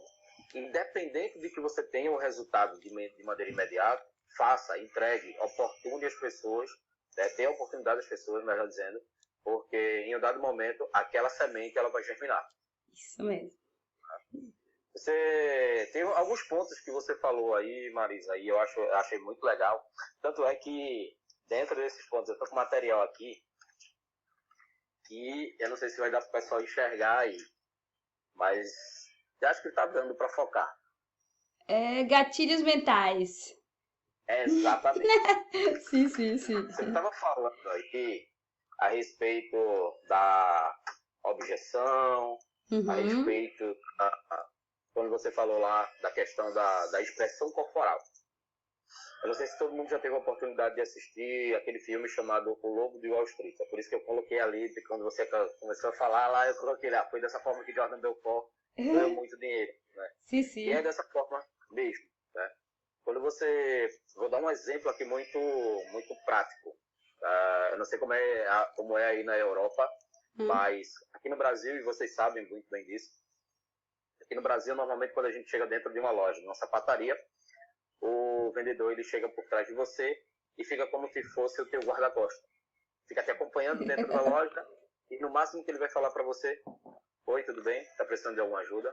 independente de que você tenha o resultado de maneira imediata, faça, entregue, oportune as pessoas, né, dê a oportunidade às pessoas, melhor dizendo, porque em um dado momento, aquela semente ela vai germinar. Isso mesmo. Você tem alguns pontos que você falou aí, Marisa, e eu achei muito legal. Tanto é que dentro desses pontos, eu estou com material aqui que eu não sei se vai dar para o pessoal enxergar aí, mas eu acho que está dando para focar. Gatilhos mentais. Exatamente. Sim, sim, sim. Você estava falando aí a respeito da objeção, a respeito quando você falou lá da questão da expressão corporal. Eu não sei se todo mundo já teve a oportunidade de assistir aquele filme chamado O Lobo de Wall Street. É por isso que eu coloquei ali, quando você começou a falar lá, eu coloquei lá. Foi dessa forma que Jordan Belfort ganhou muito dinheiro, né? Sim, sim. E é dessa forma mesmo, né? Quando você... Vou dar um exemplo aqui muito, muito prático. Eu não sei como é aí na Europa, mas aqui no Brasil, e vocês sabem muito bem disso, aqui no Brasil, normalmente, quando a gente chega dentro de uma loja, numa sapataria, o vendedor ele chega por trás de você e fica como se fosse o teu guarda-costas. Fica te acompanhando dentro da loja e no máximo que ele vai falar para você, oi, tudo bem? Está precisando de alguma ajuda?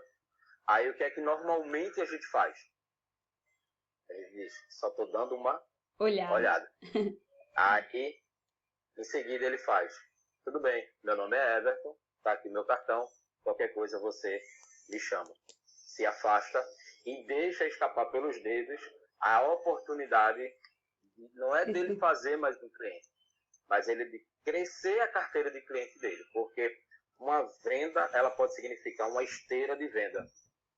Aí o que é que normalmente a gente faz? Ele diz, só estou dando uma olhada. Aí, em seguida ele faz, tudo bem, meu nome é Everton, está aqui meu cartão, qualquer coisa você me chama. Se afasta e deixa escapar pelos dedos a oportunidade, não é dele fazer mais um cliente, mas ele de crescer a carteira de cliente dele, porque uma venda, ela pode significar uma esteira de venda.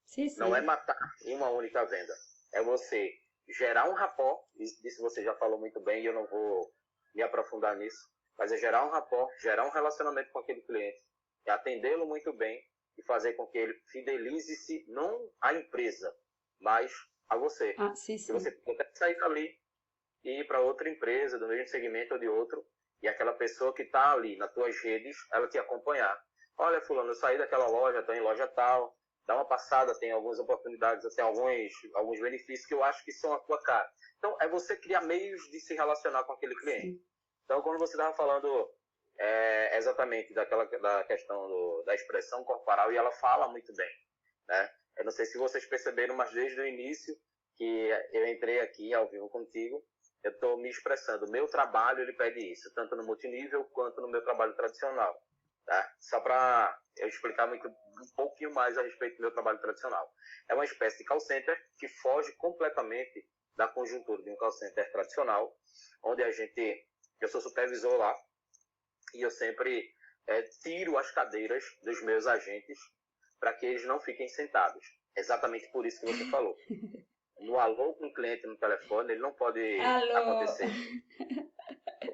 Sim. Não é matar em uma única venda, é você gerar um rapport, isso você já falou muito bem e eu não vou me aprofundar nisso, mas é gerar um rapport, gerar um relacionamento com aquele cliente, e atendê-lo muito bem, e fazer com que ele fidelize-se, não à empresa, mas a você. Sim. Que você pode sair dali e ir para outra empresa, do mesmo segmento ou de outro, e aquela pessoa que está ali nas tuas redes, ela te acompanhar. Olha, fulano, eu saí daquela loja, estou em loja tal, dá uma passada, tem algumas oportunidades, tem alguns benefícios que eu acho que são a tua cara. Então, é você criar meios de se relacionar com aquele cliente. Sim. Então, quando você estava falando exatamente da questão da expressão corporal, e ela fala muito bem, né? Eu não sei se vocês perceberam, mas desde o início que eu entrei aqui ao vivo contigo, eu estou me expressando. O meu trabalho, ele pede isso, tanto no multinível quanto no meu trabalho tradicional. Tá? Só para eu explicar um pouquinho mais a respeito do meu trabalho tradicional. É uma espécie de call center que foge completamente da conjuntura de um call center tradicional, onde eu sou supervisor lá, e eu sempre tiro as cadeiras dos meus agentes para que eles não fiquem sentados. Exatamente por isso que você falou. No alô com o cliente no telefone, ele não pode acontecer.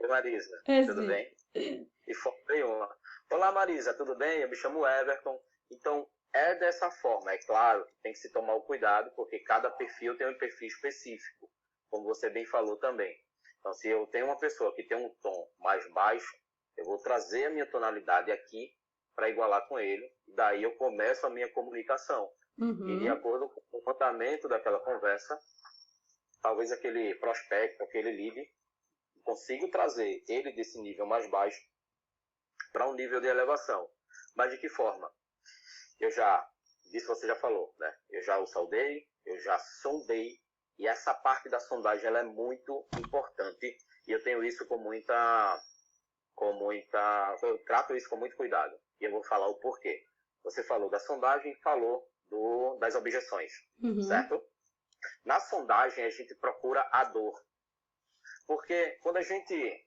Oi, Marisa, tudo bem? E forma nenhuma. Olá, Marisa, tudo bem? Eu me chamo Everton. Então, é dessa forma. É claro que tem que se tomar o cuidado, porque cada perfil tem um perfil específico, como você bem falou também. Então, se eu tenho uma pessoa que tem um tom mais baixo, eu vou trazer a minha tonalidade aqui para igualar com ele. E daí eu começo a minha comunicação. E de acordo com o andamento daquela conversa, talvez aquele prospecto, aquele lead, consigo trazer ele desse nível mais baixo para um nível de elevação. Mas de que forma? Você já falou, né? Eu já o saudei, eu já sondei, e essa parte da sondagem ela é muito importante, e eu tenho isso eu trato isso com muito cuidado, e eu vou falar o porquê. Você falou da sondagem e falou das objeções, certo? Na sondagem a gente procura a dor, porque quando a gente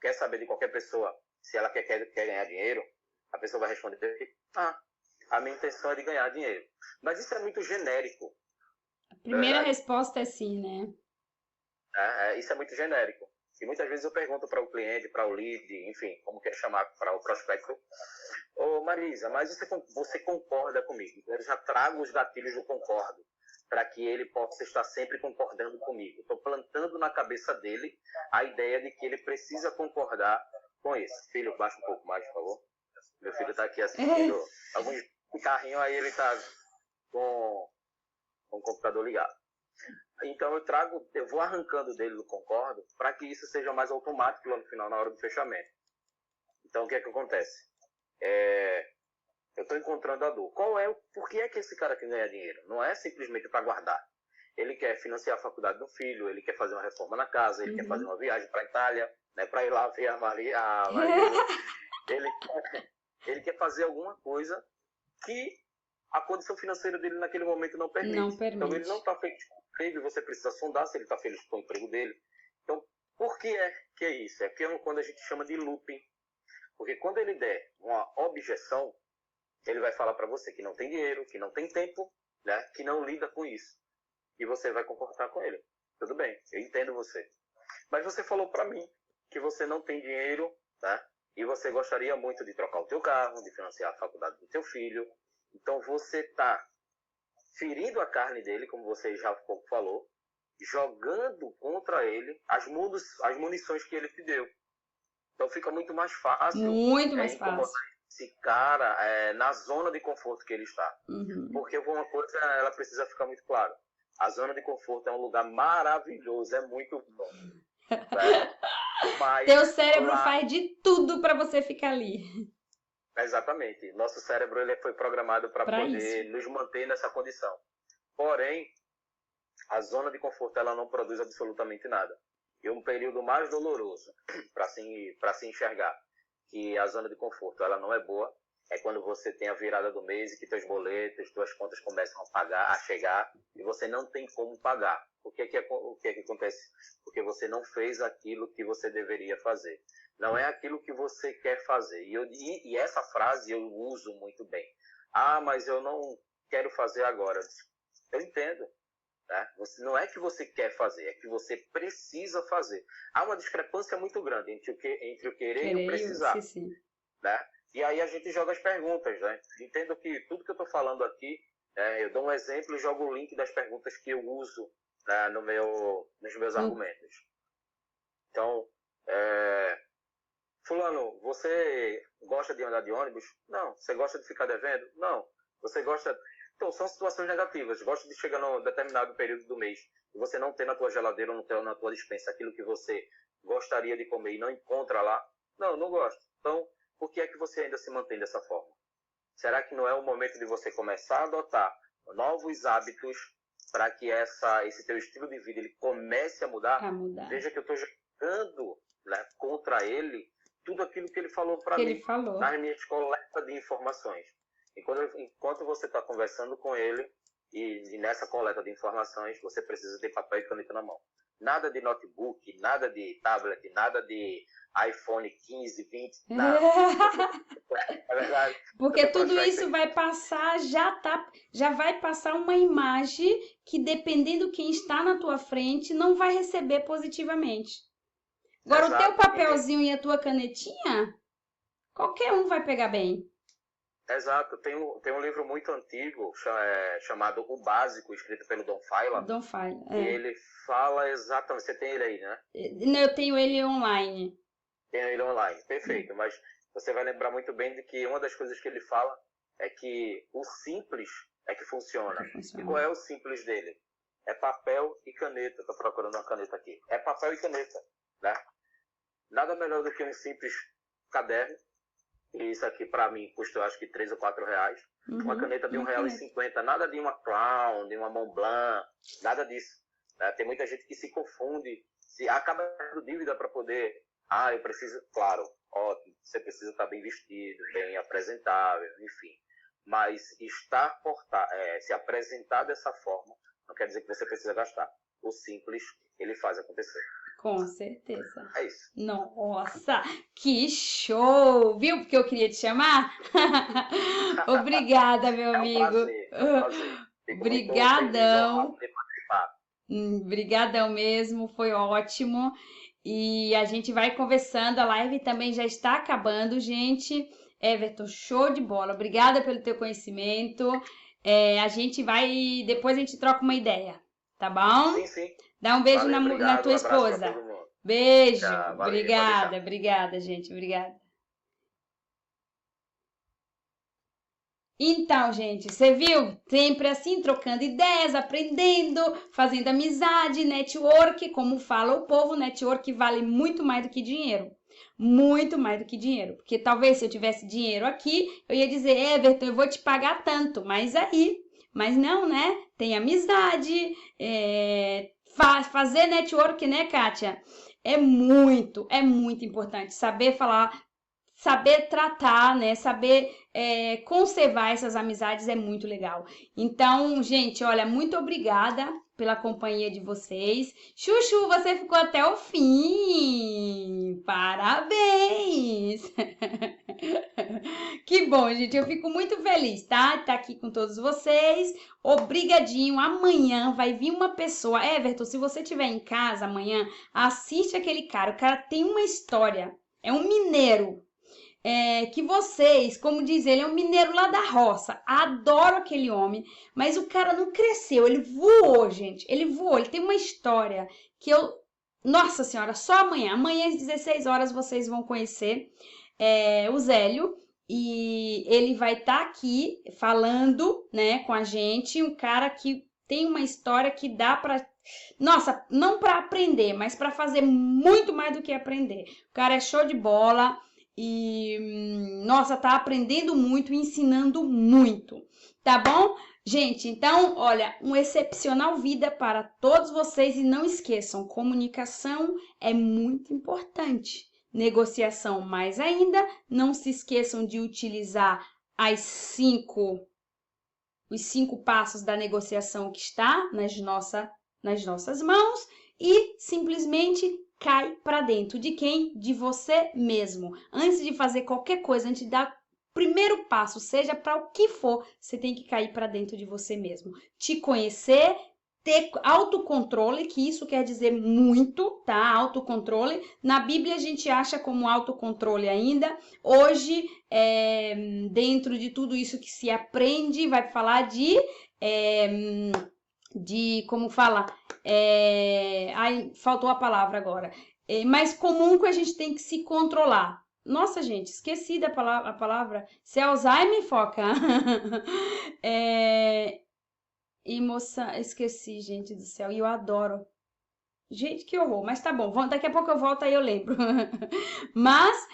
quer saber de qualquer pessoa se ela quer ganhar dinheiro, a pessoa vai responder: a minha intenção é de ganhar dinheiro. Mas isso é muito genérico. A primeira resposta é sim, né? Isso é muito genérico. E muitas vezes eu pergunto para o cliente, para o lead, enfim, como quer chamar, para o prospecto: ô Marisa, mas você concorda comigo? Eu já trago os gatilhos do concordo, para que ele possa estar sempre concordando comigo. Estou plantando na cabeça dele a ideia de que ele precisa concordar com isso. Filho, baixa um pouco mais, por favor. Meu filho está aqui assistindo alguns carrinhos, aí ele está com o computador ligado. Então eu vou arrancando dele do concordo para que isso seja mais automático lá no final, na hora do fechamento. Então o que é que acontece? Eu estou encontrando a dor. Por que é que esse cara quer ganhar dinheiro? Não é simplesmente para guardar. Ele quer financiar a faculdade do filho, ele quer fazer uma reforma na casa, ele quer fazer uma viagem para a Itália, né, para ir lá ver a Marisa. Ele quer fazer alguma coisa que a condição financeira dele naquele momento não permite. Então ele não está feliz com o emprego, você precisa sondar se ele está feliz com o emprego dele. Então, por que é isso? É quando a gente chama de looping. Porque quando ele der uma objeção, ele vai falar para você que não tem dinheiro, que não tem tempo, né, que não lida com isso. E você vai concordar com ele. Tudo bem, eu entendo você. Mas você falou para mim que você não tem dinheiro, né, e você gostaria muito de trocar o teu carro, de financiar a faculdade do teu filho. Então você está ferindo a carne dele, como você já falou, jogando contra ele as munições que ele te deu. Então fica muito mais fácil. Muito mais fácil. Esse cara na zona de conforto que ele está. Porque uma coisa ela precisa ficar muito clara. A zona de conforto é um lugar maravilhoso, é muito bom. Mas teu cérebro faz de tudo para você ficar ali. Exatamente. Nosso cérebro ele foi programado para poder nos manter nessa condição. Porém, a zona de conforto ela não produz absolutamente nada. E um período mais doloroso para se enxergar que a zona de conforto ela não é boa é quando você tem a virada do mês e que teus boletos, tuas contas começam a chegar e você não tem como pagar. O que é que acontece? Porque você não fez aquilo que você deveria fazer. Não é aquilo que você quer fazer. E essa frase eu uso muito bem. Mas eu não quero fazer agora. Eu entendo. Né? Não é que você quer fazer, é que você precisa fazer. Há uma discrepância muito grande entre o querer e o precisar. Sim. Né? E aí a gente joga as perguntas. Né? Entendo que tudo que eu estou falando aqui, eu dou um exemplo e jogo o link das perguntas que eu uso, né, nos meus argumentos. Então, fulano, você gosta de andar de ônibus? Não. Você gosta de ficar devendo? Não. Você gosta... Então, são situações negativas. Gosta de chegar num determinado período do mês e você não ter na tua geladeira ou não ter na tua despensa aquilo que você gostaria de comer e não encontra lá? Não gosto. Então, por que é que você ainda se mantém dessa forma? Será que não é o momento de você começar a adotar novos hábitos para que esse teu estilo de vida ele comece a mudar? Veja que eu estou jogando, né, contra ele tudo aquilo que ele falou para mim nas minhas coletas de informações. Enquanto você está conversando com ele e nessa coleta de informações, você precisa ter papel e caneta na mão. Nada de notebook, nada de tablet, nada de iPhone 15, 20, nada. É verdade. Porque tudo isso vai passar, já vai passar uma imagem que, dependendo quem está na tua frente, não vai receber positivamente. Agora, o teu papelzinho e a tua canetinha, qualquer um vai pegar bem. Exato. Tem um livro muito antigo chamado O Básico, escrito pelo Don Faila. Don Faila, E ele fala exatamente... Você tem ele aí, né? Eu tenho ele online. Tem ele online, perfeito. Mas você vai lembrar muito bem de que uma das coisas que ele fala é que o simples é que funciona. E qual é o simples dele? é papel e caneta. Estou procurando uma caneta aqui. É papel e caneta, né? Nada melhor do que um simples caderno. E isso aqui, para mim, custa, eu acho que 3 ou 4 reais. Uma caneta de R$1,50. Nada de uma Crown, de uma Montblanc, nada disso. Né? Tem muita gente que se confunde, acaba tendo dívida para poder... eu preciso... Claro, ótimo, você precisa estar bem vestido, bem apresentável, enfim. Mas se apresentar dessa forma, não quer dizer que você precisa gastar. O simples, ele faz acontecer. Com certeza. É isso. Nossa, que show! Viu porque eu queria te chamar? Obrigada, meu amigo. É um prazer. Obrigadão. Obrigadão mesmo, foi ótimo. E a gente vai conversando, a live também já está acabando, gente. Everton, show de bola. Obrigada pelo teu conhecimento. Depois a gente troca uma ideia, tá bom? Sim, sim. Dá um beijo na tua esposa. Beijo. Tchau, valeu, obrigada, gente. Obrigada. Então, gente, você viu? Sempre assim, trocando ideias, aprendendo, fazendo amizade, network. Como fala o povo, network vale muito mais do que dinheiro. Muito mais do que dinheiro. Porque talvez se eu tivesse dinheiro aqui, eu ia dizer, Everton, eu vou te pagar tanto. Mas não, né? Tem amizade, fazer network, né, Kátia? É muito importante saber falar, saber tratar, né? Saber conservar essas amizades é muito legal. Então, gente, olha, muito obrigada pela companhia de vocês. Chuchu, você ficou até o fim. Parabéns! Que bom, gente. Eu fico muito feliz, tá? Tá aqui com todos vocês. Obrigadinho. Amanhã vai vir uma pessoa. Everton, se você estiver em casa amanhã, assiste aquele cara. O cara tem uma história. É um mineiro. Que vocês, como diz ele, é um mineiro lá da roça. Adoro aquele homem, mas o cara não cresceu, ele voou, gente. Ele voou, ele tem uma história que Nossa Senhora, só amanhã. Amanhã às 16 horas vocês vão conhecer o Zélio. E ele vai estar aqui falando, né, com a gente. Um cara que tem uma história que dá para... Nossa, não para aprender, mas para fazer muito mais do que aprender. O cara é show de bola. E, nossa, tá aprendendo muito, ensinando muito, tá bom? Gente, então, olha, um excepcional vida para todos vocês e não esqueçam, comunicação é muito importante. Negociação mais ainda, não se esqueçam de utilizar os 5 passos da negociação que está nas nossas mãos e simplesmente cai para dentro. De quem? De você mesmo. Antes de fazer qualquer coisa, antes de dar o primeiro passo, seja para o que for, você tem que cair para dentro de você mesmo. Te conhecer, ter autocontrole, que isso quer dizer muito, tá? Autocontrole. Na Bíblia a gente acha como autocontrole ainda. Hoje, dentro de tudo isso que se aprende, vai falar de como fala, faltou a palavra agora, mais comum que a gente tem que se controlar. Nossa, gente, esqueci da a palavra, se é Alzheimer, foca. Esqueci, gente do céu, e eu adoro. Gente, que horror, mas tá bom, daqui a pouco eu volto aí eu lembro. Mas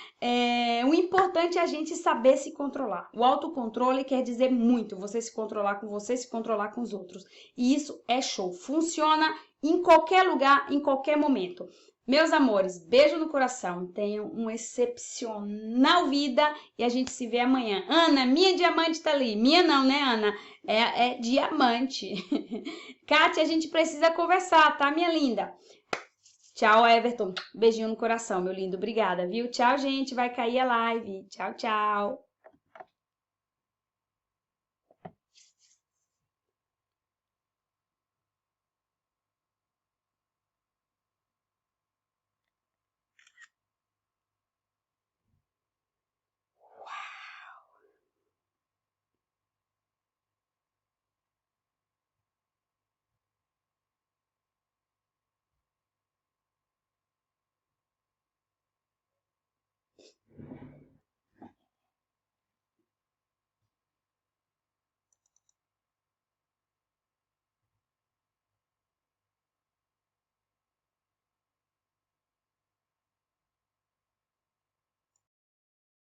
o importante é a gente saber se controlar. O autocontrole quer dizer muito, você se controlar com você, se controlar com os outros. E isso é show, funciona em qualquer lugar, em qualquer momento. Meus amores, beijo no coração, tenham uma excepcional vida e a gente se vê amanhã. Ana, minha diamante tá ali. Minha não, né, Ana? É diamante. Kátia, a gente precisa conversar, tá, minha linda? Tchau, Everton. Beijinho no coração, meu lindo. Obrigada, viu? Tchau, gente. Vai cair a live. Tchau, tchau.